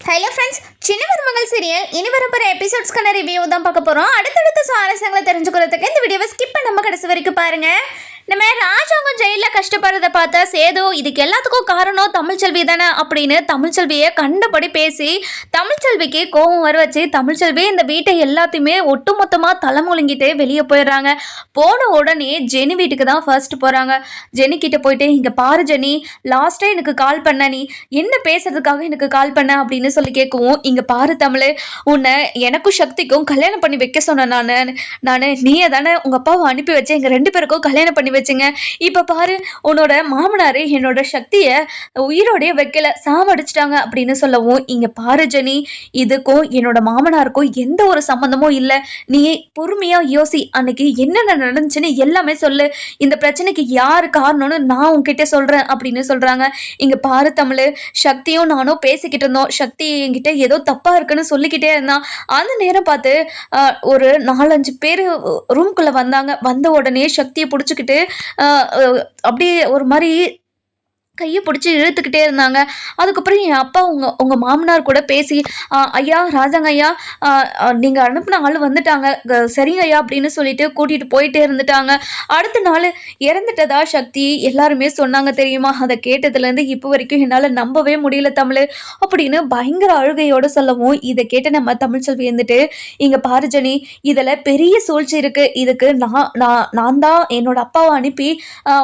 Hello friends, சின்ன மருமகள் serial இனி வரப்போகிற எபிசோட்ஸ்க்கான ரிவ்யூ தான் பார்க்க போகிறோம். அடுத்தடுத்த சுவாரஸ்யங்களை தெரிஞ்சுக்கிறதுக்கு இந்த வீடியோவை ஸ்கிப் பண்ணாமல் கடைசி வரைக்கும் பாருங்கள். நம்ம ராஜாவும் ஜெயிலில் கஷ்டப்படுறத பார்த்தா சேது இதுக்கு எல்லாத்துக்கும் காரணம் தமிழ்ச்செல்வி தானே அப்படின்னு தமிழ்ச்செல்வியை கண்டபடி பேசி தமிழ்ச்செல்விக்கு கோபம் வர வச்சு தமிழ்ச்செல்வி இந்த வீட்டை எல்லாத்தையுமே ஒட்டுமொத்தமாக தலைமுழுங்கிட்டு வெளியே போயிடுறாங்க. போன உடனே ஜெனி வீட்டுக்கு தான் ஃபர்ஸ்ட் போகிறாங்க. ஜெனி கிட்ட போயிட்டு, இங்கே பாரு ஜெனி, லாஸ்ட்டாக எனக்கு கால் பண்ண, நீ என்ன பேசுறதுக்காக எனக்கு கால் பண்ண அப்படின்னு சொல்லி கேட்கவும், இங்கே பாரு தமிழ், உன்னை எனக்கும் சக்திக்கும் கல்யாணம் பண்ணி வைக்க சொன்னேன். நான் நீயே தானே உங்கள் அப்பாவை அனுப்பி வச்சேன், எங்கள் 2 பேருக்கும் கல்யாணம் பண்ணி வச்சுங்க. இப்போ பாரு, உன்னோட மாமனார் என்னோட சக்தியை உயிரோடைய வைக்கல, சாவடிச்சிட்டாங்க அப்படின்னு சொல்லவும், இங்கே பாரு ஜெனி, இதுக்கும் என்னோட மாமனாருக்கும் எந்த ஒரு சம்மந்தமும் இல்லை. நீ பொறுமையாக யோசி, அன்னைக்கு என்னென்ன நடந்துச்சுன்னு எல்லாமே சொல்லு, இந்த பிரச்சனைக்கு யார் காரணம்னு நான் உங்ககிட்ட சொல்கிறேன் அப்படின்னு சொல்கிறாங்க. இங்கே பாரு தமிழ், சக்தியும் நானும் பேசிக்கிட்டு இருந்தோம். சக்தி என்கிட்ட ஏதோ தப்பாக இருக்குன்னு சொல்லிக்கிட்டே இருந்தான். அந்த நேரம் பார்த்து ஒரு 4-5 பேர் ரூம்குள்ளே வந்தாங்க. வந்த உடனே சக்தியை பிடிச்சிக்கிட்டு அப்படியே ஒரு மாதிரி கையை பிடிச்சி இழுத்துக்கிட்டே இருந்தாங்க. அதுக்கப்புறம் என் அப்பா உங்கள் மாமனார் கூட பேசி, ஐயா ராஜாங்க ஐயா, நீங்கள் அனுப்பின ஆள் வந்துட்டாங்க, சரிங்க ஐயா அப்படின்னு சொல்லிட்டு கூட்டிகிட்டு போயிட்டே இருந்துட்டாங்க. அடுத்த நாள் இறந்துட்டதா சக்தி எல்லாருமே சொன்னாங்க தெரியுமா? அதை கேட்டதுலேருந்து இப்போ வரைக்கும் என்னால் நம்பவே முடியல தமிழ் அப்படின்னு பயங்கர அழுகையோடு சொல்லவும், இதை கேட்டு நம்ம தமிழ்ச்செல்வி இருந்துட்டு, இங்கே பாரு ஜெனி, இதில் பெரிய சூழ்ச்சி இருக்குது. இதுக்கு நான் தான் என்னோட அப்பாவை அனுப்பி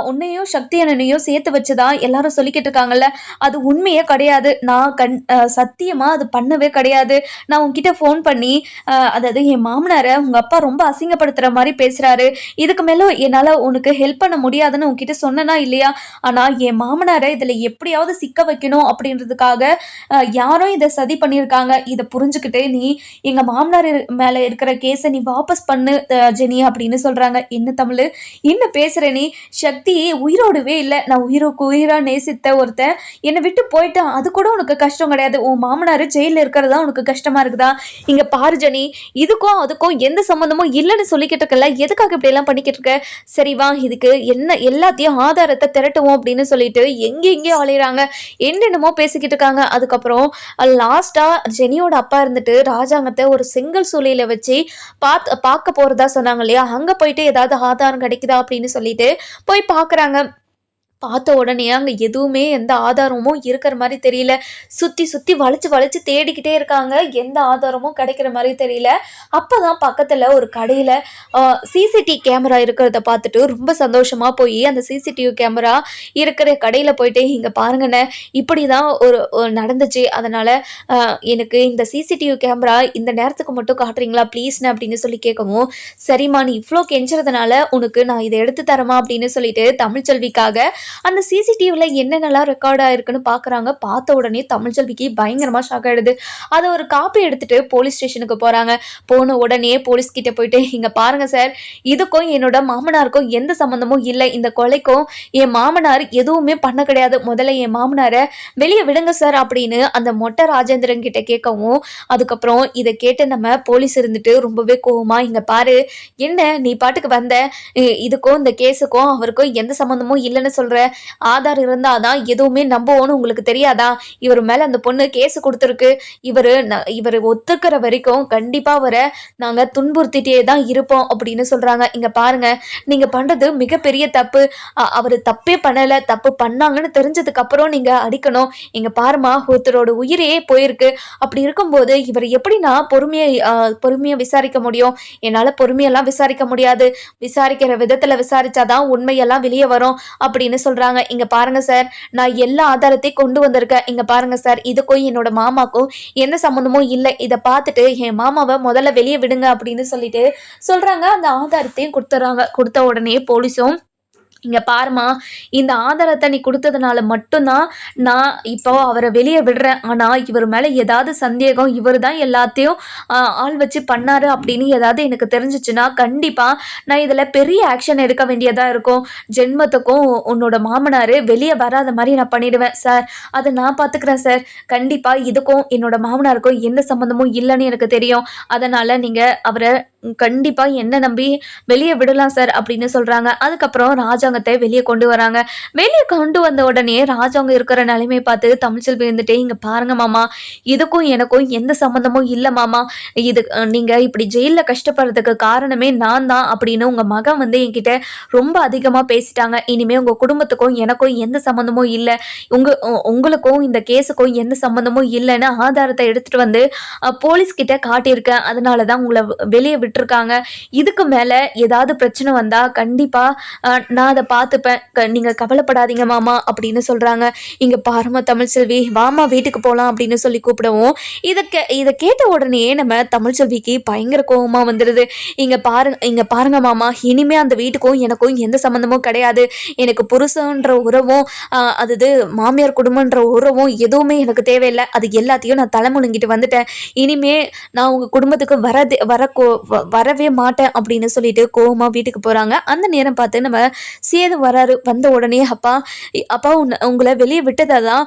உன்னையும் சக்தி அண்ணனையும் சேர்த்து வச்சுதான் எல்லாரும் சொல்லிக்கிட்டு இருக்காங்கல்ல, அது உண்மையே கிடையாது. நான் சத்தியமா அது பண்ணவே கிடையாது. நான் உன்கிட்ட ஃபோன் பண்ணி, அதாவது என் மாமனாரை உங்க அப்பா ரொம்ப அசிங்கப்படுத்துற மாதிரி பேசுறாரு, இதுக்கு மேல என்னால உனக்கு ஹெல்ப் பண்ண முடியாதுன்னு உன்கிட்ட சொன்னா இல்லையா? ஆனா என் மாமனாரை இதுல எப்படியாவது சிக்க வைக்கணும் அப்படின்றதுக்காக யாரும் இதை சதி பண்ணியிருக்காங்க. இதை புரிஞ்சுக்கிட்டு நீ எங்க மாமனார் மேல இருக்கிற கேஸை நீ வாபஸ் பண்ணு ஜெனி அப்படின்னு சொல்றாங்க. என்ன தமிழ் என்ன பேசுற நீ? சக்தி உயிரோடவே இல்லை. நான் உயிருக்கு உயிரா நேசித்த ஒருத்தன் என்னை விட்டு போயிட்டான், அது கூட உனக்கு கஷ்டம் கிடையாது. உன் மாமனார் ஜெயிலில் இருக்கிறதா உனக்கு கஷ்டமா இருக்குதா? இங்க பாரு ஜெனி, இதுக்கும் அதுக்கும் எந்த சம்மந்தமும் இல்லைன்னு சொல்லிக்கிட்டு இருக்கல, எதுக்காக இப்படி எல்லாம் பண்ணிக்கிட்டு இருக்க? சரி வா, இதுக்கு என்ன எல்லாத்தையும் ஆதாரத்தை திரட்டுவோம் அப்படின்னு சொல்லிட்டு எங்கெங்கேயோ அலையிறாங்க, என்னென்னமோ பேசிக்கிட்டு இருக்காங்க. அதுக்கப்புறம் லாஸ்டா ஜெனியோட அப்பா இருந்துட்டு ராஜாங்கத்தை ஒரு செங்கல் சூளையில வச்சு பார்க்க போறதா சொன்னாங்க இல்லையா? அங்க போயிட்டு ஏதாவது ஆதாரம் கிடைக்குதா அப்படின்னு சொல்லிட்டு போய் பாக்குறாங்க. பார்த்த உடனே அங்கே எதுவுமே எந்த ஆதாரமும் இருக்கிற மாதிரி தெரியல. சுற்றி வளைச்சு தேடிக்கிட்டே இருக்காங்க, எந்த ஆதாரமும் கிடைக்கிற மாதிரி தெரியல. அப்போ தான் பக்கத்தில் ஒரு கடையில் சிசிடிவி கேமரா இருக்கிறத பார்த்துட்டு ரொம்ப சந்தோஷமாக போய் அந்த சிசிடிவி கேமரா இருக்கிற கடையில் போயிட்டு, இங்கே பாருங்கண்ணே, இப்படி தான் ஒரு நடந்துச்சு, அதனால் எனக்கு இந்த சிசிடிவி கேமரா இந்த நேரத்துக்கு மட்டும் காட்டுறீங்களா ப்ளீஸ்ண்ணே அப்படின்னு சொல்லி கேட்கவும், சரிம்மா நீ இவ்வளோ கெஞ்சுறதுனால உனக்கு நான் இதை எடுத்து தரமா அப்படின்னு சொல்லிட்டு தமிழ்ச்செல்விக்காக அந்த சிசிடிவியில் என்னென்னலாம் ரெக்கார்ட் ஆயிருக்குன்னு பார்க்குறாங்க. பார்த்த உடனே தமிழ்ச்செல்விக்கு பயங்கரமாக ஷாக் ஆகிடுது. அதை ஒரு காப்பி எடுத்துகிட்டு போலீஸ் ஸ்டேஷனுக்கு போகிறாங்க. போன உடனே போலீஸ்கிட்ட போயிட்டு, இங்கே பாருங்கள் சார், இதுக்கும் என்னோட மாமனாருக்கும் எந்த சம்மந்தமும் இல்லை, இந்த கொலைக்கும் என் மாமனார் எதுவுமே பண்ண கிடையாது, முதல்ல என் மாமனாரை வெளியே விடுங்க சார் அப்படின்னு அந்த மொட்டை ராஜேந்திரன் கிட்ட கேட்கவும், அதுக்கப்புறம் இதை கேட்டு நம்ம போலீஸ் இருந்துட்டு ரொம்பவே கோவமா, இங்கே பாரு, என்ன நீ பாட்டுக்கு வந்த, இதுக்கும் இந்த கேஸுக்கும் அவருக்கும் எந்த சம்மந்தமும் இல்லைன்னு சொல்கிற, ஆதார் இருந்தாதான் எதுவுமே நம்புவோன்னு உங்களுக்கு தெரியாதா? இவர் மேல அந்த பொண்ணு கேஸ் கொடுத்துருக்கு, இவர் ஒத்துக்கிற வரைக்கும் கண்டிப்பா அவரை நாங்க துன்புறுத்திட்டே தான் இருப்போம் அப்படின்னு சொல்றாங்க. இங்க பாருங்க, நீங்க பண்றது மிகப்பெரிய தப்பு, அவரு தப்பே பண்ணல, தப்பு பண்ணாங்கன்னு தெரிஞ்சதுக்கு அப்புறம் நீங்க அடிக்கணும். இங்க பாருமா, ஒருத்தரோட உயிரே போயிருக்கு, அப்படி இருக்கும்போது இவர் எப்படி நான் பொறுமையா விசாரிக்க முடியும்? என்னால பொறுமையெல்லாம் விசாரிக்க முடியாது, விசாரிக்கிற விதத்துல விசாரிச்சாதான் உண்மையெல்லாம் வெளியே வரும் அப்படின்னு சொல்றாங்க. இங்க பாருங்க சார், நான் எல்லா ஆதாரத்தையும் கொண்டு வந்திருக்கேன், இங்க பாருங்க சார், இதுக்கும் என்னோட மாமாக்கும் எந்த சம்பந்தமும் இல்லை, இதை பார்த்துட்டு என் மாமாவை முதல்ல வெளியே விடுங்க அப்படின்னு சொல்லிட்டு சொல்றாங்க. அந்த ஆதாரத்தையும் கொடுத்துறாங்க. கொடுத்த உடனே போலீஸும், இங்கே பாருமா, இந்த ஆதாரத்தை நீ கொடுத்ததுனால மட்டும்தான் நான் இப்போ அவரை வெளியே விடுறேன், ஆனால் இவர் மேலே ஏதாவது சந்தேகம், இவர் தான் எல்லாத்தையும் ஆள் வச்சு பண்ணாரு அப்படின்னு ஏதாவது எனக்கு தெரிஞ்சிச்சுன்னா கண்டிப்பாக நான் இதில் பெரிய ஆக்ஷன் எடுக்க வேண்டியதாக இருக்கும். ஜென்மத்துக்கும் உன்னோட மாமனார் வெளியே வராத மாதிரி நான் பண்ணிடுவேன் சார், அதை நான் பார்த்துக்கிறேன் சார். கண்டிப்பாக இதுக்கும் என்னோட மாமனாருக்கும் எந்த சம்மந்தமும் இல்லைன்னு எனக்கு தெரியும், அதனால் நீங்கள் அவரை கண்டிப்பாக என்ன நம்பி வெளியே விடலாம் சார் அப்படின்னு சொல்கிறாங்க. அதுக்கப்புறம் ராஜாங்கத்தை வெளியே கொண்டு வராங்க. வெளியே கொண்டு வந்த உடனே ராஜாங்க இருக்கிற நிலைமையை பார்த்து தமிழ்ச்செல்வி இருந்துட்டு, இங்கே பாருங்க மாமா, இதுக்கும் எனக்கும் எந்த சம்மந்தமும் இல்லை மாமா. இது நீங்கள் இப்படி ஜெயிலில் கஷ்டப்படுறதுக்கு காரணமே நான் தான் அப்படின்னு உங்கள் மகன் வந்து என்கிட்ட ரொம்ப அதிகமாக பேசிட்டாங்க. இனிமேல் உங்கள் குடும்பத்துக்கும் எனக்கும் எந்த சம்மந்தமும் இல்லை, உங்களுக்கும் இந்த கேஸுக்கும் எந்த சம்மந்தமும் இல்லைன்னு ஆதாரத்தை எடுத்துகிட்டு வந்து போலீஸ்கிட்ட காட்டியிருக்கேன். அதனால தான் உங்களை வெளியே விட்டுருக்காங்க. இதுக்கு மேலே ஏதாவது பிரச்சனை வந்தால் கண்டிப்பாக நான் அதை பார்த்துப்பேன், நீங்கள் கவலைப்படாதீங்க மாமா அப்படின்னு சொல்கிறாங்க. இங்கே பாருமா தமிழ்ச்செல்வி, வாமா வீட்டுக்கு போகலாம் அப்படின்னு சொல்லி கூப்பிடவும் இதை கேட்ட உடனே நம்ம தமிழ்ச்செல்விக்கு பயங்கர கோபமாக வந்துடுது. இங்கே பாருங்க மாமா, இனிமே அந்த வீட்டுக்கும் எனக்கும் எந்த சம்மந்தமும் கிடையாது. எனக்கு புருஷன்ற உறவும் அது மாமியார் குடும்பன்ற உறவும் எதுவுமே எனக்கு தேவையில்லை. அது எல்லாத்தையும் நான் தலைமுழுங்கிட்டு வந்துட்டேன். இனிமே நான் உங்கள் குடும்பத்துக்கு வரவே மாட்டேன் அப்படின்னு சொல்லிட்டு கோவமா வீட்டுக்கு போகிறாங்க. அந்த நேரம் பார்த்து நம்ம சேது வராரு. வந்த உடனே அப்பா உங்களை வெளியே விட்டதான்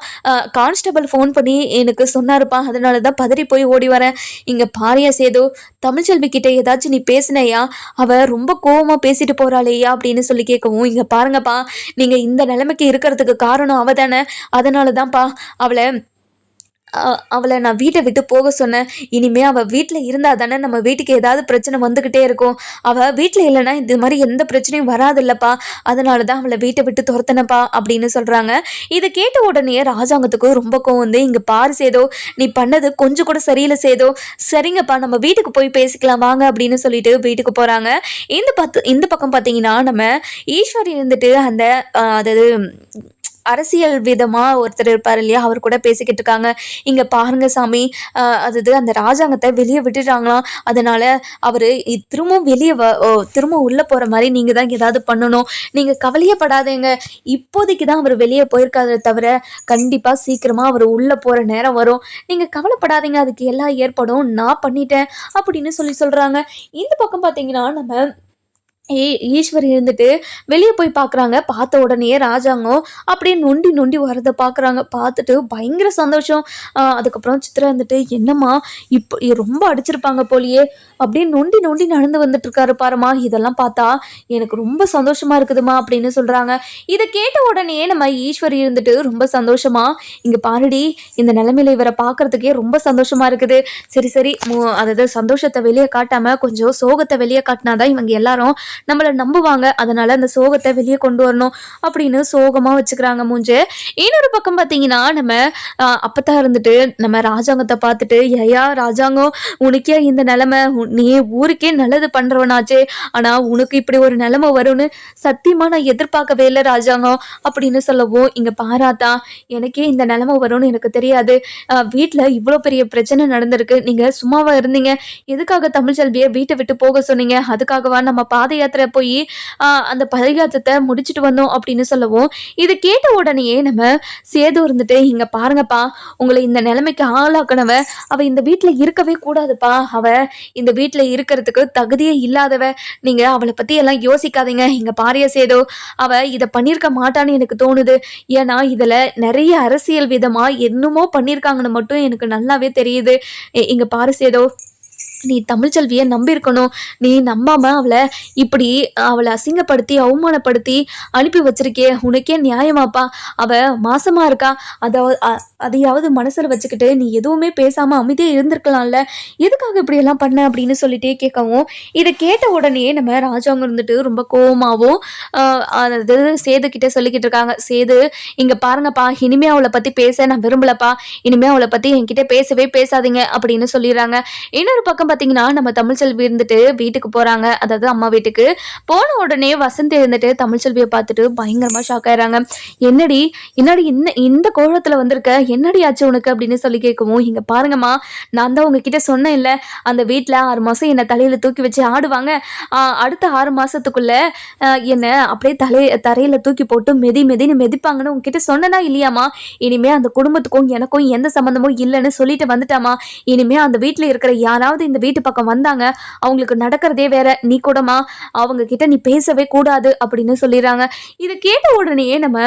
கான்ஸ்டபிள் ஃபோன் பண்ணி எனக்கு சொன்னாருப்பா, அதனால தான் பதறி போய் ஓடி வரேன். இங்கே பாரியா சேது, தமிழ்ச்செல்வி கிட்ட ஏதாச்சும் நீ பேசினையா? அவ ரொம்ப கோவமாக பேசிட்டு போகிறாளேயா அப்படின்னு சொல்லி கேட்கவும், இங்கே பாருங்கப்பா, நீங்கள் இந்த நிலைமைக்கு இருக்கிறதுக்கு காரணம் அவ தானே, அதனால தான்ப்பா அவளை நான் வீட்டை விட்டு போக சொன்னேன். இனிமேல் அவள் வீட்டில் இருந்தால் தானே நம்ம வீட்டுக்கு ஏதாவது பிரச்சனை வந்துக்கிட்டே இருக்கும். அவள் வீட்டில் இல்லைன்னா இது மாதிரி எந்த பிரச்சனையும் வராதில்லப்பா, அதனால தான் அவளை வீட்டை விட்டு துரத்தனப்பா அப்படின்னு சொல்கிறாங்க. இதை கேட்ட உடனே ராஜாங்கத்துக்கும் ரொம்ப கோவம் வந்து, இங்கே பாரு சேதோ, நீ பண்ணது கொஞ்சம் கூட சரியில்லை சேதோ, சரிங்கப்பா நம்ம வீட்டுக்கு போய் பேசிக்கலாம் வாங்க அப்படின்னு சொல்லிட்டு வீட்டுக்கு போகிறாங்க. இந்த பக்கம் பார்த்தீங்கன்னா நம்ம ஈஸ்வரி இருந்துட்டு அந்த அதாவது அரசியல் விதமாக ஒருத்தர் இருப்பார் இல்லையா, அவர் கூட பேசிக்கிட்டு இருக்காங்க. இங்கே பாருங்க சாமி, அந்த ராஜாங்கத்தை வெளியே விட்டுட்டாங்களாம், அதனால் அவர் திரும்ப உள்ளே போகிற மாதிரி நீங்கள் தான் ஏதாவது பண்ணணும். நீங்கள் கவலையே படாதீங்க, இப்போதைக்கு தான் அவர் வெளியே போயிருக்காத தவிர கண்டிப்பாக சீக்கிரமாக அவர் உள்ளே போகிற நேரம் வரும். நீங்கள் கவலைப்படாதீங்க, அதுக்கு எல்லாம் ஏற்படும், நான் பண்ணிட்டேன் அப்படின்னு சொல்கிறாங்க. இந்த பக்கம் பார்த்தீங்கன்னா நம்ம ஈஸ்வரி இருந்துட்டு வெளியே போய் பார்க்குறாங்க. பார்த்த உடனே ராஜாங்கம் அப்படியே நொண்டி வரதை பார்க்குறாங்க. பார்த்துட்டு பயங்கர சந்தோஷம். அதுக்கப்புறம் சித்ரா இருந்துட்டு, என்னம்மா இப்போ ரொம்ப அடிச்சிருப்பாங்க போலியே, அப்படியே நொண்டி நடந்து வந்துட்டு இருக்காரு பாருமா, இதெல்லாம் பார்த்தா எனக்கு ரொம்ப சந்தோஷமா இருக்குதுமா அப்படின்னு சொல்கிறாங்க. இதை கேட்ட உடனே நம்ம ஈஸ்வரி இருந்துட்டு ரொம்ப சந்தோஷமா, இங்கே பாருடி, இந்த நிலைமையில இவரை பார்க்கறதுக்கே ரொம்ப சந்தோஷமா இருக்குது. சரி அதாவது சந்தோஷத்தை வெளியே காட்டாமல் கொஞ்சம் சோகத்தை வெளியே காட்டினாதான் இவங்க எல்லாரும் நம்மளை நம்புவாங்க, அதனால அந்த சோகத்தை வெளியே கொண்டு வரணும் அப்படின்னு சோகமாக வச்சுக்கிறாங்க மூஞ்சு. இன்னொரு பக்கம் பார்த்தீங்கன்னா நம்ம அப்பத்தான் இருந்துட்டு நம்ம ராஜாங்கத்தை பார்த்துட்டு, ஐயா ராஜாங்கம், உனக்கே இந்த நிலைமை, நீ ஊருக்கே நல்லது பண்ணுறவனாச்சே, ஆனால் உனக்கு இப்படி ஒரு நிலைமை வரும்னு சத்தியமாக நான் எதிர்பார்க்கவே இல்லை ராஜாங்கம் அப்படின்னு சொல்லவும், இங்கே பாராத்தா, எனக்கே இந்த நிலைமை வரும்னு எனக்கு தெரியாது, வீட்டில் இவ்வளோ பெரிய பிரச்சனை நடந்திருக்கு, நீங்கள் சும்மாவாக இருந்தீங்க, எதுக்காக தமிழ்ச்செல்வியை வீட்டை விட்டு போக சொன்னீங்க, அதுக்காகவா நம்ம பாத யாத்திரை போய் அந்த பரிகாரத்தை முடிச்சுட்டு வந்தோம் அப்படின்னு சொல்லவும், இது கேட்ட உடனே நம்ம சேது இருந்துட்டு, இங்க பாருங்கப்பா, உங்களை இந்த நிலைமைக்கு ஆளாக்கணவ அவ இந்த வீட்டில் இருக்கவே கூடாதுப்பா, அவ இந்த வீட்டில் இருக்கிறதுக்கு தகுதியே இல்லாதவ, நீங்க அவளை பத்தி எல்லாம் யோசிக்காதீங்க. இங்க பாரியா சேதோ, அவ இதை பண்ணியிருக்க மாட்டான்னு எனக்கு தோணுது. ஏன்னா இதுல நிறைய அரசியல் விதமா என்னமோ பண்ணியிருக்காங்கன்னு மட்டும் எனக்கு நல்லாவே தெரியுது. இங்க பாரு சேதோ, நீ தமிழ்ச்செல்வியை நம்பியிருக்கணும், நீ நம்பாமல் அவளை அசிங்கப்படுத்தி அவமானப்படுத்தி அனுப்பி வச்சிருக்கே, உனக்கே நியாயமாப்பா, அவள் மாசமாக இருக்கா, அதையாவது மனசில் வச்சுக்கிட்டு நீ எதுவுமே பேசாமல் அமைதியாக இருந்திருக்கலாம்ல, எதுக்காக இப்படியெல்லாம் பண்ண அப்படின்னு சொல்லிட்டே கேட்கவும், இதை கேட்ட உடனே நம்ம ராஜாங்க இருந்துட்டு ரொம்ப கோவமாகவும் அதாவது சேதுக்கிட்ட சொல்லிக்கிட்டு இருக்காங்க. சேது, இங்கே பாருங்கப்பா, இனிமே அவளை பற்றி பேச நான் விரும்பலப்பா, இனிமே அவளை பற்றி என்கிட்ட பேசவே பேசாதீங்க அப்படின்னு சொல்லிடுறாங்க. இன்னொரு பக்கம் பார்த்தீங்கன்னா நம்ம தமிழ்ச்செல்வி இருந்துட்டு வீட்டுக்கு போகிறாங்க, அதாவது அம்மா வீட்டுக்கு போன உடனே வசந்தி இருந்துட்டு தமிழ்ச்செல்வியை பார்த்துட்டு பயங்கரமாக ஷாக் ஆயிடுறாங்க. என்னடி இந்த கோலத்தில் வந்திருக்க, என்னடி ஆச்சு உனக்கு அப்படின்னு சொல்லி கேட்கவும், இங்கே பாருங்கம்மா, நான் தான் உங்ககிட்ட சொன்னேன் இல்லை, அந்த வீட்டில் 6 மாதம் என்னை தலையில் தூக்கி வச்சு ஆடுவாங்க, அடுத்த 6 மாதத்துக்குள்ள என்னை அப்படியே தரையில் தூக்கி போட்டு மெதின்னு மெதிப்பாங்கன்னு உங்ககிட்ட சொன்னனா இல்லையாம்மா, இனிமே அந்த குடும்பத்துக்கும் எனக்கும் எந்த சம்மந்தமும் இல்லைன்னு சொல்லிட்டு வந்துட்டாமா, இனிமே அந்த வீட்டில் இருக்கிற யாராவது இந்த வீட்டு பக்கம் வந்தாங்க, அவங்களுக்கு நடக்கிறதே வேற, நீ கூடமா அவங்க கிட்ட நீ பேசவே கூடாது அப்படின்னு சொல்லிடுறாங்க. இதை கேட்ட உடனே நம்ம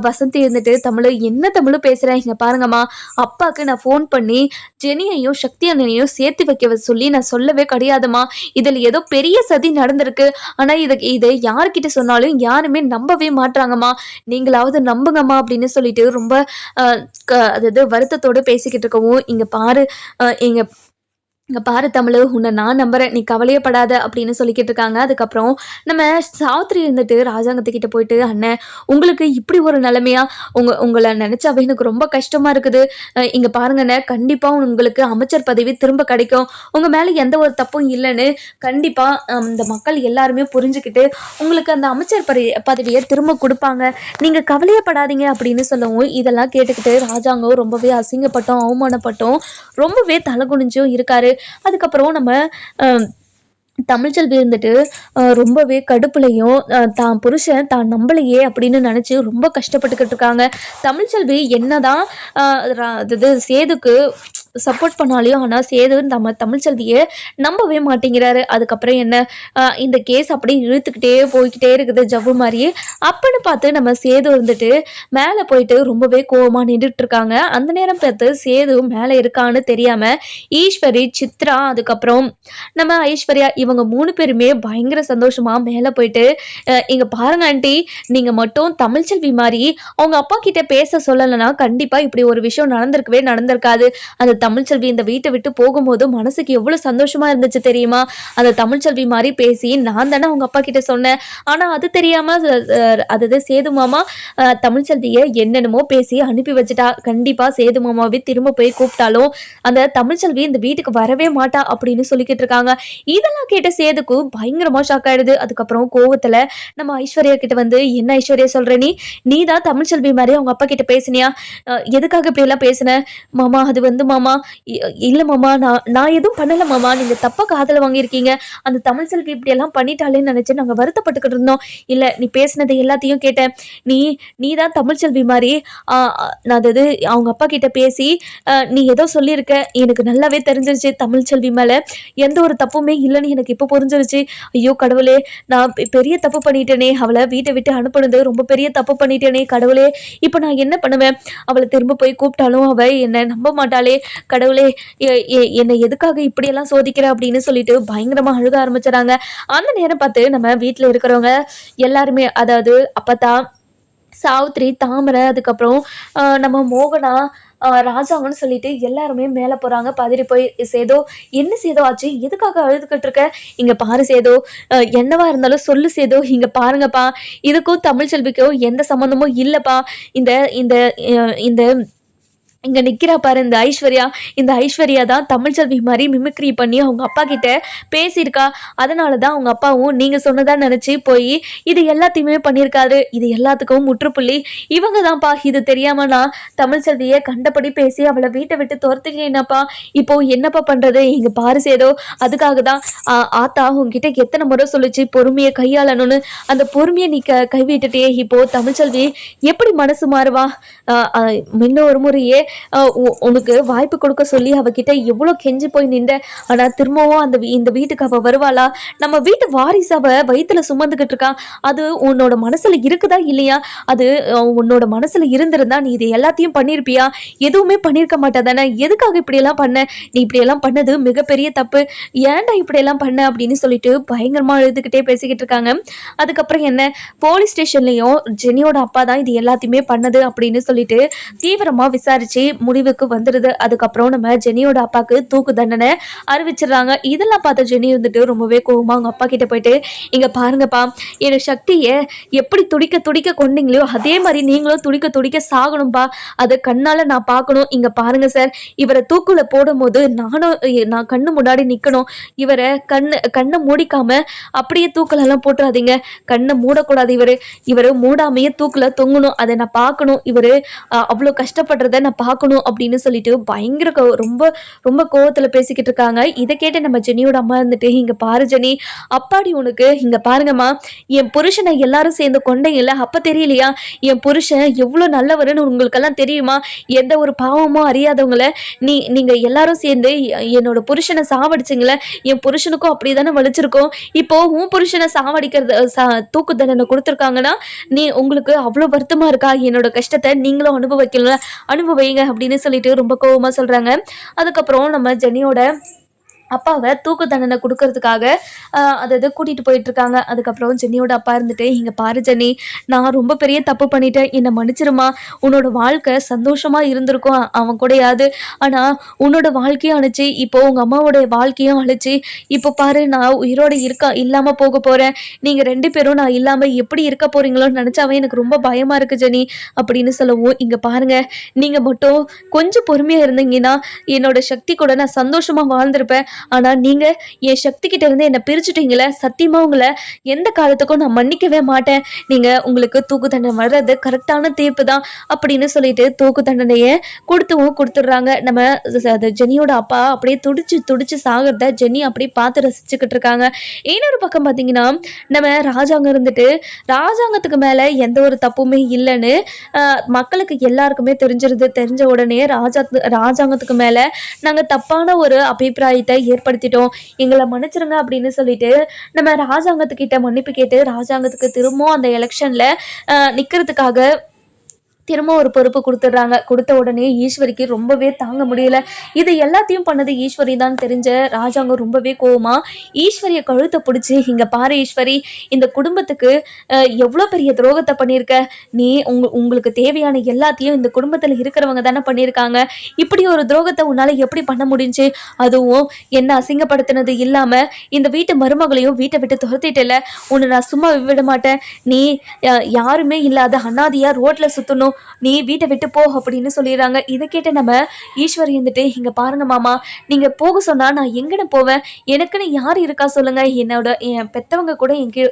வசந்தி இருந்துட்டு, தமிழ் என்ன தமிழ் பேசுறேன், இங்க பாருங்கம்மா, அப்பாவுக்கு நான் ஃபோன் பண்ணி ஜெனியையும் சக்தி அண்ணனையும் சேர்த்து வைக்க சொல்லி நான் சொல்லவே கிடையாதுமா, இதில் ஏதோ பெரிய சதி நடந்திருக்கு, ஆனா இதை யார்கிட்ட சொன்னாலும் யாருமே நம்பவே மாட்டாங்கம்மா, நீங்களாவது நம்புங்கம்மா அப்படின்னு சொல்லிட்டு ரொம்ப அதாவது வருத்தத்தோடு பேசிக்கிட்டு இருக்கவும், இங்க பாரு இங்க இங்கே பாரு தமிழ், உன்னை நான் நம்புறேன், நீ கவலையப்படாத அப்படின்னு சொல்லிக்கிட்டு இருக்காங்க. அதுக்கப்புறம் நம்ம சாவித்திரி இருந்துட்டு ராஜாங்கத்துக்கிட்ட போயிட்டு, அண்ணன் உங்களுக்கு இப்படி ஒரு நிலைமையா, உங்களை நினச்சாவே எனக்கு ரொம்ப கஷ்டமாக இருக்குது, இங்கே பாருங்கண்ணே, கண்டிப்பாக உங்களுக்கு அமைச்சர் பதவி திரும்ப கிடைக்கும், உங்கள் மேலே எந்த ஒரு தப்பும் இல்லைன்னு கண்டிப்பாக இந்த மக்கள் எல்லாருமே புரிஞ்சுக்கிட்டு உங்களுக்கு அந்த அமைச்சர் பதவியை திரும்ப கொடுப்பாங்க, நீங்கள் கவலையப்படாதீங்க அப்படின்னு சொல்லவும், இதெல்லாம் கேட்டுக்கிட்டு ராஜாங்கம் ரொம்பவே அசிங்கப்பட்டோம், அவமானப்பட்டோம், ரொம்பவே தலைகுனிஞ்சும் இருக்காரு. அதுக்கப்புறம் நம்ம தமிழ்ச்செல்வி இருந்துட்டு ரொம்பவே கடுப்புலையும் தான் புருஷன் தான் நம்பலையே அப்படின்னு நினச்சி ரொம்ப கஷ்டப்பட்டுக்கிட்டு இருக்காங்க. தமிழ்ச்செல்வி என்னதான் சேதுக்கு சப்போர்ட் பண்ணாலையும், ஆனால் சேது நம்ம தமிழ்ச்செல்வியை நம்பவே மாட்டேங்கிறாரு. அதுக்கப்புறம் என்ன, இந்த கேஸ் அப்படியே இழுத்துக்கிட்டே போய்கிட்டே இருக்குது ஜவ்வு மாதிரி. அப்படின்னு பார்த்து நம்ம சேது இருந்துட்டு மேலே போயிட்டு ரொம்பவே கோவமாக நின்றுட்டு இருக்காங்க. அந்த நேரம் பார்த்து சேது மேலே இருக்கான்னு தெரியாமல் ஈஸ்வரி, சித்ரா, அதுக்கப்புறம் நம்ம ஐஸ்வர்யா இவங்க 3 பேருமே பயங்கர சந்தோஷமா மேலே போயிட்டு, இங்க பாருங்க ஆண்டி, நீங்க மட்டும் தமிழ்ச்செல்வி மாதிரி அவங்க அப்பா கிட்ட பேச சொல்லலைன்னா கண்டிப்பா இப்படி ஒரு விஷயம் நடந்திருக்காது. அந்த தமிழ்ச்செல்வி இந்த வீட்டை விட்டு போகும்போது மனசுக்கு எவ்வளவு சந்தோஷமா இருந்துச்சு தெரியுமா, அந்த தமிழ்ச்செல்வி மாதிரி பேசி நான் தானே அவங்க அப்பா கிட்ட சொன்னேன், ஆனா அது தெரியாம அதாவது சேது மாமா தமிழ்ச்செல்வியை என்னென்னமோ பேசி அனுப்பி வச்சுட்டா, கண்டிப்பா சேது மாமாவே திரும்ப போய் கூப்பிட்டாலும் அந்த தமிழ்ச்செல்வி இந்த வீட்டுக்கு வரவே மாட்டா அப்படின்னு சொல்லிக்கிட்டு இருக்காங்க. இதெல்லாம் கேட்ட சேதுக்கு பயங்கரமா ஷாக் ஆயிடுது. அதுக்கப்புறம் கோவத்துல நம்ம ஐஸ்வர்யா கிட்ட வந்து, என்ன ஐஸ்வர்யா சொல்ற, நீ தான் தமிழ்ச்செல்வி மாதிரி அவங்க அப்பா கிட்ட பேசினியா, எதுக்காக இப்படி எல்லாம் பேசின மாமா, அது வந்து மாமா இல்ல மாமா, நான் எதுவும் பண்ணல மாமா, நீங்க தப்பா காதல வாங்கியிருக்கீங்க, அந்த தமிழ்ச்செல்வி இப்படி எல்லாம் பண்ணிட்டாலேன்னு நினைச்சு நாங்க வருத்தப்பட்டுக்கிட்டு இருந்தோம், இல்ல நீ பேசினது எல்லாத்தையும் கேட்டேன், நீ தான் தமிழ்ச்செல்வி மாதிரி அதாவது அவங்க அப்பா கிட்ட பேசி நீ ஏதோ சொல்லியிருக்க, எனக்கு நல்லாவே தெரிஞ்சிருச்சு, தமிழ்ச்செல்வி மேல எந்த ஒரு தப்புமே இல்லைன்னு எனக்கு இப்போ புரிஞ்சிருச்சு, ஐயோ கடவுளே, நான் பெரிய தப்பு பண்ணிட்டேனே, அவளை வீட்டை விட்டு அனுப்புனது ரொம்ப பெரிய தப்பு பண்ணிட்டேனே கடவுளே, இப்போ நான் என்ன பண்ணுவேன், அவளை திரும்ப போய் கூப்பிட்டாலும் அவ என்னை நம்ப மாட்டாளே கடவுளே, என்னை எதுக்காக இப்படியெல்லாம் சோதிக்கிற அப்படின்னு சொல்லிட்டு பயங்கரமா அழுக ஆரம்பிச்சுறாங்க. அந்த நேரம் பார்த்து நம்ம வீட்டில் இருக்கிறவங்க எல்லாருமே, அதாவது அப்பத்தா, சாவித்ரி, தாமரை, அதுக்கப்புறம் நம்ம மோகனா, ராஜாங்கன்னு சொல்லிட்டு எல்லாருமே மேலே போகிறாங்க. பதறி போய், சேதோ என்ன சேதோ ஆச்சு, எதுக்காக அழுதுகிட்டு இருக்க, இங்கே பாரு சேதோ, என்னவா இருந்தாலும் சொல்லு சேதோ, இங்கே பாருங்கப்பா, இதுக்கும் தமிழ்ச்செல்விக்கும் எந்த சம்மந்தமும் இல்லைப்பா, இந்த இந்த இந்த இங்க நிக்கிறா பாரு இந்த ஐஸ்வர்யா தான் தமிழ்ச்செல்வி மாதிரி மிமிக்ரி பண்ணி அவங்க அப்பா கிட்ட பேசியிருக்கா, அதனாலதான் அவங்க அப்பாவும் நீங்க சொன்னதா நினைச்சு போய் இது எல்லாத்தையுமே பண்ணியிருக்காரு, இது எல்லாத்துக்கும் முற்றுப்புள்ளி இவங்க தான்ப்பா, இது தெரியாம நான் தமிழ்ச்செல்வியை கண்டபடி பேசி அவளை வீட்டை விட்டு துரத்துக்கேனாப்பா, இப்போ என்னப்பா பண்றது, இங்க பாரு சேதோ, அதுக்காக தான் ஆத்தா உங்ககிட்ட எத்தனை முறை சொல்லிச்சு பொறுமையை கையாளணும்னு, அந்த பொறுமையை நீ கைவிட்டுட்டே, இப்போ தமிழ்ச்செல்வி எப்படி மனசு மாறுவா, முன்ன ஒரு முறையே உனக்கு வாய்ப்பு கொடுக்க சொல்லி அவகிட்ட எவ்வளோ கெஞ்சி போய் நின்ற, ஆனா திரும்பவும் இந்த வீட்டுக்கு அவ வருவாளா, நம்ம வீட்டு வாரிசு அவ வயிற்றுல சுமந்துக்கிட்டு இருக்கா, அது உன்னோட மனசுல இருக்குதா இல்லையா, அது உன்னோட மனசுல இருந்திருந்தா நீ இது எல்லாத்தையும் பண்ணியிருப்பியா, எதுவுமே பண்ணியிருக்க மாட்டா தானே, எதுக்காக இப்படியெல்லாம் பண்ண, நீ இப்படியெல்லாம் பண்ணது மிகப்பெரிய தப்பு, ஏன்டா இப்படியெல்லாம் பண்ண அப்படின்னு சொல்லிட்டு பயங்கரமா எழுதுகிட்டே பேசிக்கிட்டு இருக்காங்க. அதுக்கப்புறம் என்ன, போலீஸ் ஸ்டேஷன்லயும் ஜெனியோட அப்பா தான் இது எல்லாத்தையுமே பண்ணது அப்படின்னு சொல்லிட்டு தீவிரமா விசாரிச்சு முடிவுக்கு வந்துடுது. அதுக்கப்புறம் நம்ம ஜெனியோட அப்பாக்கு தூக்கு தண்டனை அறிவிச்சிடறாங்க. இதெல்லாம் பார்த்த ஜெனி இருந்துட்டு ரொம்பவே கோவமா அவங்க அப்பா கிட்ட போயிட்டு, இங்க பாருங்கப்பா, எனக்கு சக்தியை எப்படி துடிக்க துடிக்க கொண்டீங்களோ அதே மாதிரி நீங்களும் துடிக்க துடிக்க சாகணும்பா, அதை கண்ணால நான் பார்க்கணும், இங்க பாருங்க சார், இவரை தூக்குல போடும் போது நான் கண்ணு முன்னாடி நிக்கணும், இவரை கண்ணை மூடிக்காம அப்படியே தூக்கலெல்லாம் போட்டுறாதீங்க, கண்ணை மூடக்கூடாது, இவரு மூடாமையே தூக்குல தொங்கணும், அதை நான் பார்க்கணும், இவரு அவ்வளோ கஷ்டப்படுறத நான் பார்க்கணும் அப்படின்னு சொல்லிட்டு பயங்கர ரொம்ப ரொம்ப கோவத்துல பேசிக்கிட்டு இருக்காங்க. இதை கேட்டு நம்ம ஜெனியோட அம்மா இருந்துட்டு, இங்க பாரு ஜெனி, அப்பாடி உனக்கு, இங்க பாருங்கம்மா, என் புருஷனை எல்லாரும் சேர்ந்து கொண்டீங்கல்ல, அப்ப தெரியலையா என் புருஷன் எவ்வளவு நல்லவருன்னு உங்களுக்கெல்லாம் தெரியுமா? எந்த ஒரு பாவமும் அறியாதவங்கள நீங்க எல்லாரும் சேர்ந்து என்னோட புருஷனை சாவடிச்சிங்களே, என் புருஷனுக்கும் அப்படிதானே வலிச்சிருக்கும். இப்போ உன் புருஷனை சாவடிக்கிறது தூக்கு தண்டனை கொடுத்துருக்காங்கன்னா உங்களுக்கு அவ்வளோ வருத்தமா இருக்கா? என்னோட கஷ்டத்தை நீங்களும் அனுபவிங்க அப்படின்னு சொல்லிட்டு ரொம்ப கோவமா சொல்றாங்க. அதுக்கப்புறம் நம்ம ஜெனியோட அப்பாவை தூக்கு தண்டனை கொடுக்கறதுக்காக அதாவது கூட்டிகிட்டு போயிட்டுருக்காங்க. அதுக்கப்புறம் ஜென்னியோட அப்பா இருந்துட்டு, இங்கே பாரு ஜென்னி, நான் ரொம்ப பெரிய தப்பு பண்ணிட்டேன், என்னை மன்னிச்சிருமா. உன்னோட வாழ்க்கை சந்தோஷமாக இருந்திருக்கும் அவன் கூடயாது, ஆனால் உன்னோட வாழ்க்கையும் அழிச்சு, இப்போது உங்கள் அம்மாவோட வாழ்க்கையும் அழிச்சு, இப்போ பாரு நான் உயிரோடு இல்லாமல் போக போகிறேன். நீங்கள் 2 பேரும் நான் இல்லாமல் எப்படி இருக்க போகிறீங்களோன்னு நினச்சாவே எனக்கு ரொம்ப பயமாக இருக்குது ஜெனி அப்படின்னு சொல்லவும், இங்கே பாருங்கள், நீங்கள் மட்டும் கொஞ்சம் பொறுமையாக இருந்தீங்கன்னா என்னோட சக்தி கூட நான் சந்தோஷமாக வாழ்ந்திருப்பேன். ஆனால் நீங்கள் என் சக்தி கிட்ட இருந்து என்னை பிரிச்சுட்டீங்களே, சத்தியமாக உங்களை எந்த காலத்துக்கும் நான் மன்னிக்கவே மாட்டேன். நீங்கள் உங்களுக்கு தூக்கு தண்டனை வர்றது கரெக்டான தீர்ப்பு தான் அப்படின்னு சொல்லிட்டு தூக்கு தண்டனையை கொடுத்துடுறாங்க. நம்ம அது ஜெனியோட அப்பா அப்படியே துடிச்சு சாகிறத ஜெனி அப்படியே பார்த்து ரசிச்சுக்கிட்டு இருக்காங்க. இன்னொரு பக்கம் பார்த்தீங்கன்னா நம்ம ராஜாங்கம் இருந்துட்டு, ராஜாங்கத்துக்கு மேலே எந்த ஒரு தப்புமே இல்லைன்னு மக்களுக்கு எல்லாருக்குமே தெரிஞ்ச உடனே ராஜாங்கத்துக்கு மேலே நாங்கள் தப்பான ஒரு அபிப்பிராயத்தை ஏற்படுத்திட்டோம், எங்களை மன்னிச்சிருங்க அப்படின்னு சொல்லிட்டு நம்ம ராஜாங்கத்துக்கிட்ட மன்னிப்பு கேட்டு ராஜாங்கத்துக்கு திரும்பவும் அந்த எலெக்ஷன்ல நிக்கிறதுக்காக திரும்ப ஒரு பொறுப்பு கொடுத்துட்றாங்க. கொடுத்த உடனே ஈஸ்வரிக்கு ரொம்பவே தாங்க முடியல. இது எல்லாத்தையும் பண்ணது ஈஸ்வரி தான் தெரிஞ்ச ராஜாங்கம் ரொம்பவே கோவமா ஈஸ்வரியை கழுத்தை பிடிச்சி, இங்க பாரு ஈஸ்வரி, இந்த குடும்பத்துக்கு எவ்வளோ பெரிய துரோகத்தை பண்ணியிருக்க நீ. உங்களுக்கு தேவையான எல்லாத்தையும் இந்த குடும்பத்தில் இருக்கிறவங்க தானே பண்ணியிருக்காங்க. இப்படி ஒரு துரோகத்தை உன்னால எப்படி பண்ண முடிஞ்சு? அதுவும் என்ன அசிங்கப்படுத்தினது இல்லாம இந்த வீட்டு மருமகளையும் வீட்டை விட்டு துரத்திட்டல. உன்னை நான் சும்மா விட மாட்டேன். நீ யாருமே இல்லாத அனாதையா ரோட்ல சுத்தணும், நீ வீட்டை விட்டு போ அப்படின்னு சொல்லிடுறாங்க. இதை கேட்டு நம்ம ஈஸ்வரி இருந்துட்டு, இங்க பாருங்க மாமா, நீங்க போக சொன்னா நான் எங்கன்னு போவேன்? எனக்குன்னு யார் இருக்கா சொல்லுங்க? என் பெத்தவங்க கூட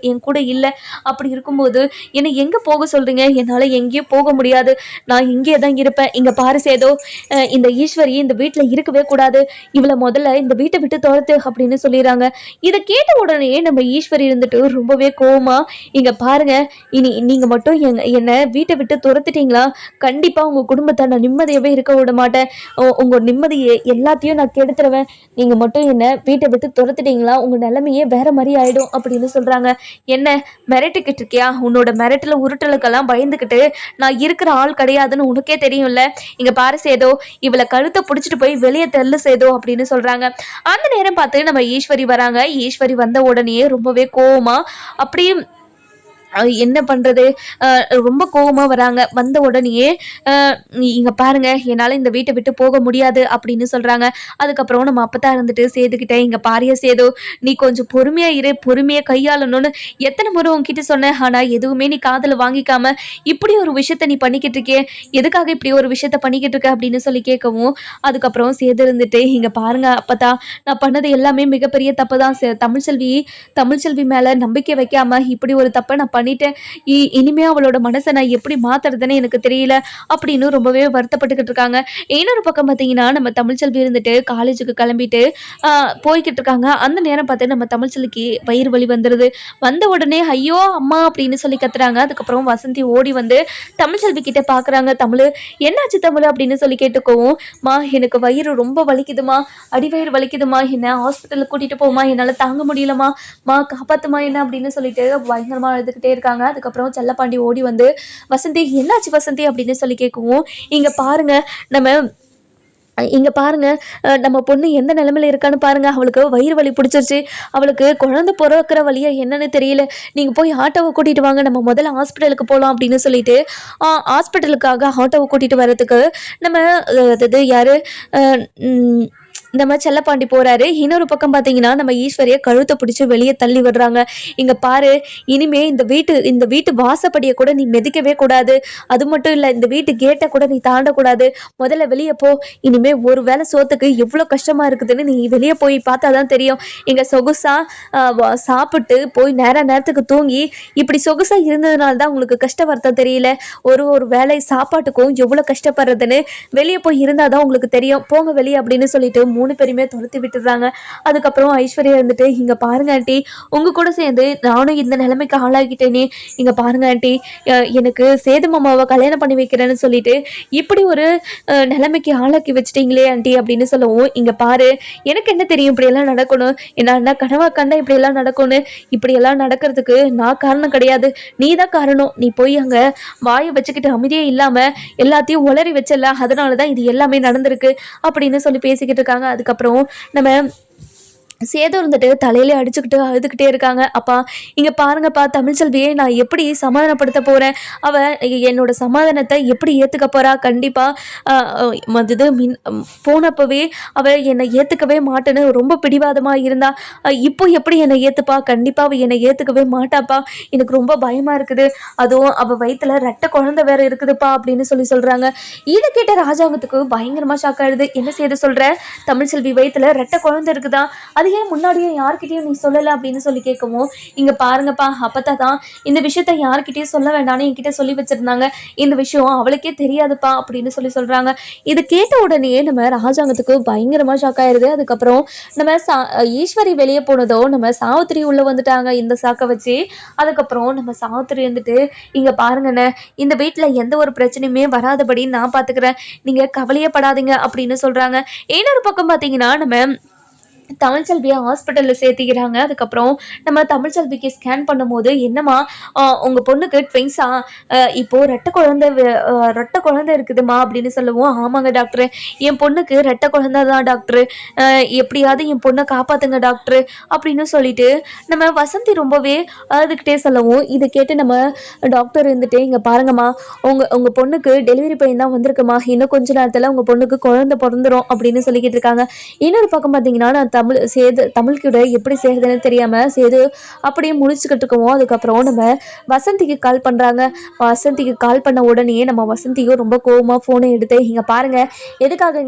என் கூட இல்லை. அப்படி இருக்கும்போது என்னை எங்க போக சொல்றீங்க? என்னால எங்கேயும் போக முடியாது, நான் இங்கே தான் இருப்பேன். இங்க பாரு சேதோ, இந்த ஈஸ்வரி இந்த வீட்டுல இருக்கவே கூடாது, இவளை முதல்ல இந்த வீட்டை விட்டு துரத்து அப்படின்னு சொல்லிடுறாங்க. இதை கேட்ட உடனே நம்ம ஈஸ்வரி இருந்துட்டு ரொம்பவே கோவமா, இங்க பாருங்க, இனி நீங்க மட்டும் என்னை வீட்டை விட்டு துரத்துட்டீங்க, கண்டிப்பா உங்க குடும்பத்தை நான் நிம்மதியாவே இருக்க விட மாட்டேன். உங்க நிம்மதியை எல்லாத்தையும் நான் கெடுத்துருவேன். நீங்க மட்டும் என்ன வீட்டை விட்டு துரத்துட்டீங்களா, உங்க நிலைமையே வேற மாதிரி ஆயிடும் அப்படின்னு சொல்றாங்க. என்ன மிரட்டிக்கிட்டு இருக்கியா? உன்னோட மிரட்டல உருட்டலுக்கெல்லாம் பயந்துக்கிட்டு நான் இருக்கிற ஆள் கிடையாதுன்னு உனக்கே தெரியும்ல. இங்க பாரு சேதோ, இவளை கழுத்தை பிடிச்சிட்டு போய் வெளியே தள்ளு சேதோ அப்படின்னு சொல்றாங்க. அந்த நேரம் பார்த்து நம்ம ஈஸ்வரி வராங்க. ஈஸ்வரி வந்த உடனே ரொம்பவே கோவமா அப்படியே என்ன பண்ணுறது ரொம்ப கோபமாக வராங்க. வந்த உடனேயே இங்கே பாருங்க, என்னால் இந்த வீட்டை விட்டு போக முடியாது அப்படின்னு சொல்கிறாங்க. அதுக்கப்புறம் நம்ம அப்பதான் இருந்துட்டு சேதுக்கிட்டே, இங்கே பாரியா சேது, நீ கொஞ்சம் பொறுமையாக இரு, பொறுமையாக கையாளணும்னு எத்தனை முறை உங்ககிட்ட சொன்னேன், ஆனால் எதுவுமே நீ காதில் வாங்கிக்காம இப்படி ஒரு விஷயத்த நீ பண்ணிக்கிட்டு இருக்கே, எதுக்காக இப்படி ஒரு விஷயத்த பண்ணிக்கிட்டு இருக்க அப்படின்னு சொல்லி கேட்கவும், அதுக்கப்புறம் சேது இருந்துட்டு, இங்கே பாருங்க அப்பதா, நான் பண்ணது எல்லாமே மிகப்பெரிய தப்பு தான். தமிழ்செல்வி மேலே நம்பிக்கை வைக்காம இப்படி ஒரு தப்பை நான் பண்ணிட்டேன். இனிமே அவளோட மனசை நான் எப்படி மாத்துறதுன்னு எனக்கு தெரியல அப்படின்னு ரொம்பவே வருத்தப்பட்டுக்கிட்டு இருக்காங்க. இன்னொரு பக்கம் பார்த்தீங்கன்னா நம்ம தமிழ்செல்வி இருந்துட்டு காலேஜுக்கு கிளம்பிட்டு போய்கிட்டு இருக்காங்க. அந்த நேரம் பார்த்து நம்ம தமிழ்செல்விக்கு வயிறு வலி வந்துடுது. வந்த உடனே ஐயோ அம்மா அப்படின்னு சொல்லி கத்துறாங்க. அதுக்கப்புறம் வசந்தி ஓடி வந்து தமிழ்செல்வி கிட்ட பாக்குறாங்க. தமிழ், என்னாச்சு தமிழ் அப்படின்னு சொல்லி கேட்டுக்கவும், மா எனக்கு வயிறு ரொம்ப வலிக்குதுமா, அடிவயிறு வலிக்குதுமா, என்ன ஹாஸ்பிட்டலுக்கு கூட்டிட்டு போமா, என்னால தாங்க முடியலமா, மா காப்பாத்துமா என்ன அப்படின்னு சொல்லிட்டு பயங்கரமா எழுதுக்கிட்டே இருக்காங்க. அதுக்கப்புறம் செல்லப்பாண்டி ஓடி வந்து வசந்தி, என்னாச்சு வசந்தி அப்படின்னு சொல்லி கேட்கவும், இங்க பாருங்க நம்ம பொண்ணு எந்த நிலைமையில இருக்கான்னு பாருங்க, அவளுக்கு வயிறு வலி பிடிச்சிருச்சு, அவளுக்கு குழந்தை பிறக்கிற வழியா என்னன்னு தெரியல, நீங்க போய் ஆட்டோவை கூட்டிட்டு வாங்க, நம்ம முதல்ல ஹாஸ்பிட்டலுக்கு போகலாம் அப்படின்னு சொல்லிட்டு ஹாஸ்பிட்டலுக்காக ஆட்டோவை கூட்டிட்டு வர்றதுக்கு நம்ம யாரு நம்ம செல்லப்பாண்டி போறாரு. இன்னொரு பக்கம் பார்த்தீங்கன்னா நம்ம ஈஸ்வரிய கழுத்தை பிடிச்சி வெளியே தள்ளி விடுறாங்க. இங்க பாரு, இனிமே இந்த வீட்டு வாசப்படியை கூட நீ மிதிக்கவே கூடாது. அது மட்டும் இல்லை, இந்த வீட்டு கேட்டை கூட நீ தாண்டக்கூடாது. முதல்ல வெளியே போ. இனிமே ஒரு வேளை சோத்துக்கு எவ்வளோ கஷ்டமா இருக்குதுன்னு நீ வெளியே போய் பார்த்தா தான் தெரியும். இங்க சொகுசா சாப்பிட்டு போய் நேரத்துக்கு தூங்கி இப்படி சொகுசா இருந்ததுனால தான் உங்களுக்கு கஷ்ட வருத்தம் தெரியல. ஒரு வேளை சாப்பாட்டுக்கும் எவ்வளோ கஷ்டப்படுறதுன்னு வெளியே போய் இருந்தால் தான் உங்களுக்கு தெரியும். போங்க வெளியே அப்படின்னு சொல்லிட்டு 3 பேருமே துரத்தி விட்டுடுறாங்க. அதுக்கப்புறம் ஐஸ்வர்யா இருந்துட்டு, இங்க பாருங்க ஆண்டி, உங்க கூட சேர்ந்து நானும் இந்த நிலைமைக்கு ஆளாகிட்டேனே. இங்க பாருங்க ஆண்டி, எனக்கு சேது மாமாவை கல்யாணம் பண்ணி வைக்கிறேன்னு சொல்லிட்டு இப்படி ஒரு நிலைமைக்கு ஆளாக்கி வச்சுட்டீங்களே ஆண்டி அப்படின்னு சொல்லவும், இங்க பாரு, எனக்கு என்ன தெரியும் இப்படியெல்லாம் நடக்கணும், என்ன கனவா கண்டா இப்படியெல்லாம் நடக்கும்னு. இப்படியெல்லாம் நடக்கிறதுக்கு நான் காரணம் கிடையாது, நீ தான் காரணம். நீ போய் அங்க வாயை வச்சுக்கிட்டு அமைதியே இல்லாம எல்லாத்தையும் உளறி வச்சல, அதனாலதான் இது எல்லாமே நடந்திருக்கு அப்படின்னு சொல்லி பேசிக்கிட்டு இருக்காங்க. அதுக்கப்புறம் நம்ம சேது இருந்துட்டு தலையிலே அடிச்சுக்கிட்டு அழுதுகிட்டே இருக்காங்க. அப்பா இங்க பாருங்கப்பா, தமிழ்ச்செல்வியை நான் எப்படி சமாதானப்படுத்த போறேன், அவ என்னோட சமாதானத்தை எப்படி ஏத்துக்க போறா. கண்டிப்பா இது போனப்பவே அவ என்னை ஏத்துக்கவே மாட்டேன்னு ரொம்ப பிடிவாதமா இருந்தா. இப்போ எப்படி என்னை ஏத்துப்பா? கண்டிப்பா அவ என்னை ஏத்துக்கவே மாட்டாப்பா. எனக்கு ரொம்ப பயமா இருக்குது. அதுவும் அவ வயிற்றுல ரெட்டை குழந்தை வேற இருக்குதுப்பா அப்படின்னு சொல்றாங்க. இதை கேட்ட ராஜாங்கத்துக்கு பயங்கரமா ஷாக் ஆயிடுது. என்ன செய்து சொல்ற? தமிழ்ச்செல்வி வயிற்றுல ரெட்டை குழந்தை இருக்குதா? அது ஏன் முன்னாடியே யார்கிட்டயும் நீ சொல்லலை அப்படின்னு சொல்லி கேட்கவும், இங்க பாருங்கப்பா, அப்பத்தா தான் இந்த விஷயத்த யார்கிட்டயும் சொல்ல வேண்டாம்னு என்கிட்ட சொல்லி வச்சிருந்தாங்க. இந்த விஷயம் அவளுக்கே தெரியாதுப்பா அப்படின்னு சொல்றாங்க. இது கேட்ட உடனே நம்ம ராஜாங்கத்துக்கு பயங்கரமா ஷாக் ஆயிருது. அதுக்கப்புறம் நம்ம ஈஸ்வரி வெளியே போனதோ நம்ம சாவித்திரி உள்ள வந்துட்டாங்க இந்த சாக்கை வச்சு. அதுக்கப்புறம் நம்ம சாவித்திரி வந்துட்டு, இங்க பாருங்கண்ணே, இந்த வீட்டுல எந்த ஒரு பிரச்சனையுமே வராதபடி நான் பாத்துக்கிறேன், நீங்க கவலையே படாதீங்க அப்படின்னு சொல்றாங்க. இன்னொரு பக்கம் பாத்தீங்கன்னா நம்ம தமிழ்ச்செல்வியை ஹாஸ்பிட்டலில் சேர்த்திக்கிறாங்க. அதுக்கப்புறம் நம்ம தமிழ்ச்செல்விக்கு ஸ்கேன் பண்ணும்போது, என்னம்மா உங்கள் பொண்ணுக்கு ட்வின்ஸா, இப்போது ரெட்டை குழந்தை இருக்குதுமா அப்படின்னு சொல்லவும், ஆமாங்க டாக்டரு, என் பொண்ணுக்கு ரெட்டை குழந்தை தான் டாக்டரு, எப்படியாவது என் பொண்ணை காப்பாற்றுங்க டாக்டரு அப்படின்னு சொல்லிட்டு நம்ம வசந்தி ரொம்பவே அழுதுகிட்டே சொல்லவும், இதை கேட்டு நம்ம டாக்டர் இருந்துட்டு, இங்கே பாருங்கம்மா, உங்கள் பொண்ணுக்கு டெலிவரி பெயின் தான் வந்திருக்குமா, இன்னும் கொஞ்ச நேரத்தில் உங்கள் பொண்ணுக்கு குழந்தை பிறந்துடும் அப்படின்னு சொல்லிக்கிட்டு இருக்காங்க. இன்னொரு பக்கம் பார்த்தீங்கன்னா, நான் தமிழ் கூட எப்படி செய்யறதுன்னு தெரியாம சேது அப்படியே முடிச்சுக்கிட்டு இருக்கவும், அதுக்கப்புறம் நம்ம வசந்திக்கு கால் பண்றாங்க. வசந்திக்கு கால் பண்ண உடனே நம்ம வசந்தியும் ரொம்ப கோவமா போனை எடுத்து, இங்க பாருங்க, எதுக்காக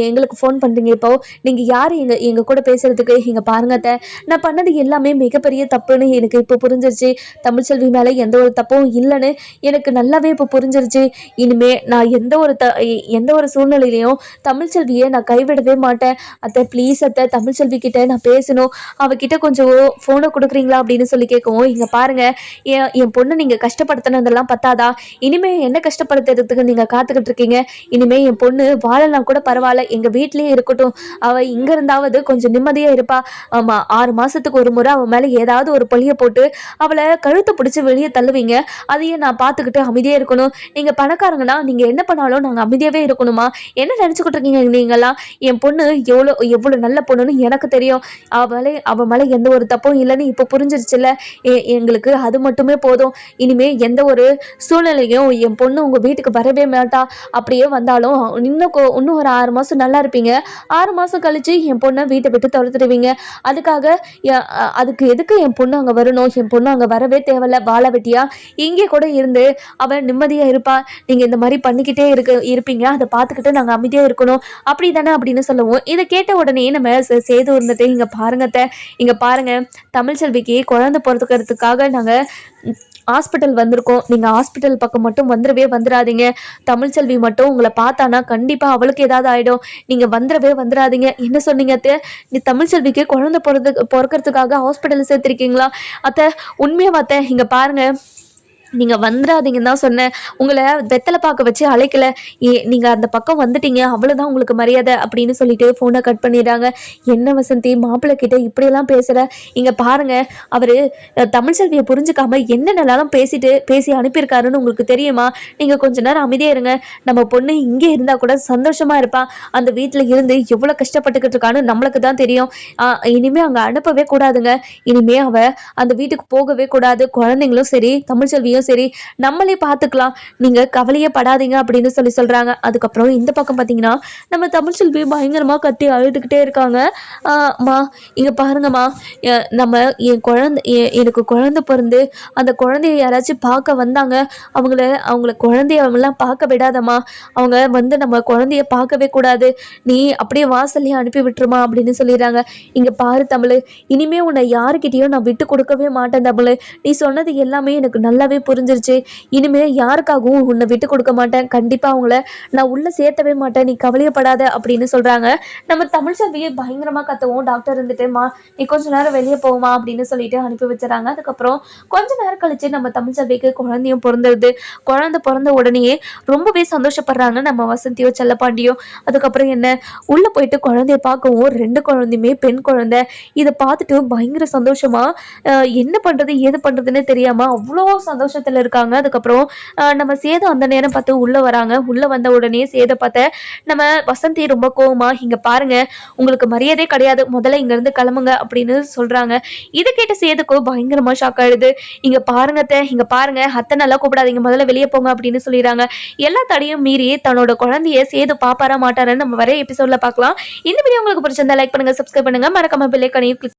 எங்களுக்கு ஃபோன் பண்றீங்க, இப்போ நீங்க யாரு எங்க கூட பேசுறதுக்கு, இங்க பாருங்க அத்தை, நான் பண்ணது எல்லாமே மிகப்பெரிய தப்புன்னு எனக்கு இப்போ புரிஞ்சிருச்சு. தமிழ்ச்செல்வி மேல எந்த ஒரு தப்பும் இல்லைன்னு எனக்கு நல்லாவே இப்போ புரிஞ்சிருச்சு. இனிமே நான் எந்த ஒரு சூழ்நிலையிலையும் தமிழ்ச்செல்வியை நான் கைவிடவே மாட்டேன். அத்தை ப்ளீஸ் அத்தை, தமிழ்ச்செல்வி கிட்ட நான் பேசணும், அவகிட்ட கொஞ்சம் ஃபோனை கொடுக்குறீங்களா அப்படின்னு சொல்லி கேட்கவும், இங்கே பாருங்க, என் பொண்ணு நீங்கள் கஷ்டப்படுத்தினதெல்லாம் பத்தாதா, இனிமே என்ன கஷ்டப்படுத்துறதுக்கு நீங்கள் காத்துக்கிட்டு இருக்கீங்க. இனிமே என் பொண்ணு வாழலாம் கூட பரவாயில்ல, எங்கள் வீட்லேயே இருக்கட்டும், அவள் இங்கே இருந்தாவது கொஞ்சம் நிம்மதியாக இருப்பா. ஆமாம், 6 மாதத்துக்கு ஒரு முறை அவன் மேலே ஏதாவது ஒரு பொழியை போட்டு அவளை கழுத்தை பிடிச்சி வெளியே தள்ளுவீங்க, அதையே நான் பார்த்துக்கிட்டு அமைதியாக இருக்கணும். நீங்கள் பணக்காரங்கன்னா நீங்கள் என்ன பண்ணாலும் நாங்கள் அமைதியாகவே இருக்கணுமா? என்ன நினச்சிக்கிட்டு இருக்கீங்க நீங்களாம்? என் பொண்ணு எவ்வளோ நல்ல பொண்ணுன்னு எனக்கு தெரியும். அவ மேலே எந்த ஒரு தப்பும் இல்லைன்னு இப்போ புரிஞ்சிருச்சுல்ல, எங்களுக்கு அது மட்டுமே போதும். இனிமே எந்த ஒரு சூழ்நிலையும் என் பொண்ணு உங்கள் வீட்டுக்கு வரவே மாட்டா. அப்படியே வந்தாலும் இன்னும் ஒரு 6 மாதம் நல்லா இருப்பீங்க. 6 மாதம் கழிச்சு என் பொண்ணை வீட்டை விட்டு துரத்துடுவீங்க. அதுக்கு எதுக்கு என் பொண்ணு அங்கே வரணும்? என் பொண்ணு அங்கே வரவே தேவையில்ல. வாழ வெட்டியா இங்கே கூட இருந்து அவன் நிம்மதியாக இருப்பா. நீங்கள் இந்த மாதிரி பண்ணிக்கிட்டே இருப்பீங்க, அதை பார்த்துக்கிட்டு நாங்கள் அமைதியாக இருக்கணும், அப்படி தானே அப்படின்னு சொல்லவும், இதை கேட்ட உடனே நம்ம சேது இருந்துட்டு, இங்க பாருங்க, தமிழ்ச்செல்விக்கு குழந்தை பிறக்கிறதுக்காக நாங்க ஹாஸ்பிட்டல் வந்திருக்கோம். நீங்க ஹாஸ்பிட்டல் பக்கம் மட்டும் வந்துடாதீங்க. தமிழ்ச்செல்வி மட்டும் உங்களை பார்த்தானா கண்டிப்பா அவளுக்கு ஏதாவது ஆயிடும். நீங்க வந்துடாதீங்க. என்ன சொன்னீங்க அத்தை? நீ தமிழ்ச்செல்விக்கு குழந்தை பிறக்கிறதுக்காக ஹாஸ்பிட்டல் சேர்த்திருக்கீங்களா அத்தை? உண்மையா அத்தை? இங்க பாருங்க, நீங்கள் வந்துடாதீங்கன்னு தான் சொன்னேன். உங்களை வெத்தலை பார்க்க வச்சு அழைக்கல. நீங்கள் அந்த பக்கம் வந்துட்டீங்க, அவ்வளோதான் உங்களுக்கு மரியாதை அப்படின்னு சொல்லிட்டு ஃபோனை கட் பண்ணிடுறாங்க. என்ன வசந்தி, மாப்பிள்ளை கிட்ட இப்படியெல்லாம் பேசுகிற? இங்கே பாருங்கள், அவர் தமிழ்ச்செல்வியை புரிஞ்சுக்காம என்னென்னலாம் பேசி அனுப்பியிருக்காருன்னு உங்களுக்கு தெரியுமா? நீங்கள் கொஞ்ச நேரம் அமைதியாக இருங்க. நம்ம பொண்ணு இங்கே இருந்தால் கூட சந்தோஷமாக இருப்பான். அந்த வீட்டில் இருந்து எவ்வளோ கஷ்டப்பட்டுக்கிட்டு இருக்கான்னு நம்மளுக்கு தான் தெரியும். இனிமேல் அங்கே அனுப்பவே கூடாதுங்க. இனிமே அவள் அந்த வீட்டுக்கு போகவே கூடாது. குழந்தைங்களும் சரி, தமிழ்ச்செல்வியும் இருந்தாலும் சரி நம்மளே பார்த்துக்கலாம், நீங்கள் கவலையே படாதீங்க அப்படின்னு சொல்கிறாங்க. அதுக்கப்புறம் இந்த பக்கம் பார்த்தீங்கன்னா நம்ம தமிழ்ச்செல்வி பயங்கரமாக கத்தி அழுதுகிட்டே இருக்காங்க. அம்மா இங்கே பாருங்கம்மா, நம்ம எனக்கு குழந்தை பிறந்து அந்த குழந்தைய யாராச்சும் பார்க்க வந்தாங்க, அவங்கள குழந்தையெல்லாம் பார்க்க விடாதம்மா, அவங்க வந்து நம்ம குழந்தைய பார்க்கவே கூடாது, நீ அப்படியே வாசல்லையே அனுப்பி விட்டுருமா அப்படின்னு சொல்லிடுறாங்க. இங்கே பாரு தமிழ், இனிமே உன்னை யாருக்கிட்டேயும் நான் விட்டு கொடுக்கவே மாட்டேன் தமிழ், நீ சொன்னது எல்லாமே எனக்கு நல்லாவே புரிஞ்சிருச்சு, இனிமே யாருக்காகவும் உன்னை விட்டு கொடுக்க மாட்டேன், கண்டிப்பாக அவங்கள நான் உள்ளே சேர்த்தவே மாட்டேன், நீ கவலையப்படாத அப்படின்னு சொல்கிறாங்க. நம்ம தமிழ்ச்செல்வியை பயங்கரமாக கத்தவும் டாக்டர் இருந்துட்டுமா நீ கொஞ்ச நேரம் வெளியே போகுமா அப்படின்னு சொல்லிட்டு அனுப்பி வச்சுறாங்க. அதுக்கப்புறம் கொஞ்ச நேரம் கழிச்சு நம்ம தமிழ்ச்செல்விக்கு குழந்தையும் பிறந்துருது. குழந்தை பிறந்த உடனேயே ரொம்பவே சந்தோஷப்படுறாங்க நம்ம வசந்தியோ செல்லப்பாண்டியோ. அதுக்கப்புறம் என்ன, உள்ளே போயிட்டு குழந்தைய பார்க்கவும் 2 குழந்தையுமே பெண் குழந்தை. இதை பார்த்துட்டு பயங்கர சந்தோஷமா என்ன பண்ணுறது ஏது பண்ணுறதுன்னு தெரியாமல் அவ்வளோ சந்தோஷத்தில் இருக்காங்க. அதுக்கப்புறம் நம்ம சேது அந்த நேரம் பார்த்து உள்ளே வராங்க. உள்ளே வந்த உடனே சேதை பார்த்த நம்ம வசந்தி ரொம்ப கோவமா, இங்கே பாருங்க உங்களுக்கு மரியாதை கிடையாது, முதல்ல இங்கேருந்து கிளம்புங்க அப்படின்னு சொல்கிறாங்க. இதை கேட்ட சேதுக்கோ பயங்கரமாக ஷாக் ஆயிடுது. இங்கே பாருங்க இங்கே பாருங்க, அத்தை நல்லா கூப்பிடாதீங்க, முதல்ல வெளியே போங்க அப்படின்னு சொல்லிடுறாங்க. எல்லா தடையும் மீறி தன்னோட குழந்தைய சேது பாப்பாரா மாட்டாருன்னு நம்ம வர எபிசோட்ல பார்க்கலாம். இந்த வீடியோ உங்களுக்கு பிடிச்சிருந்தா லைக் பண்ணுங்க, சப்ஸ்கிரைப் பண்ணுங்க, மறக்காம பெல் ஐகானையும் கிளிக்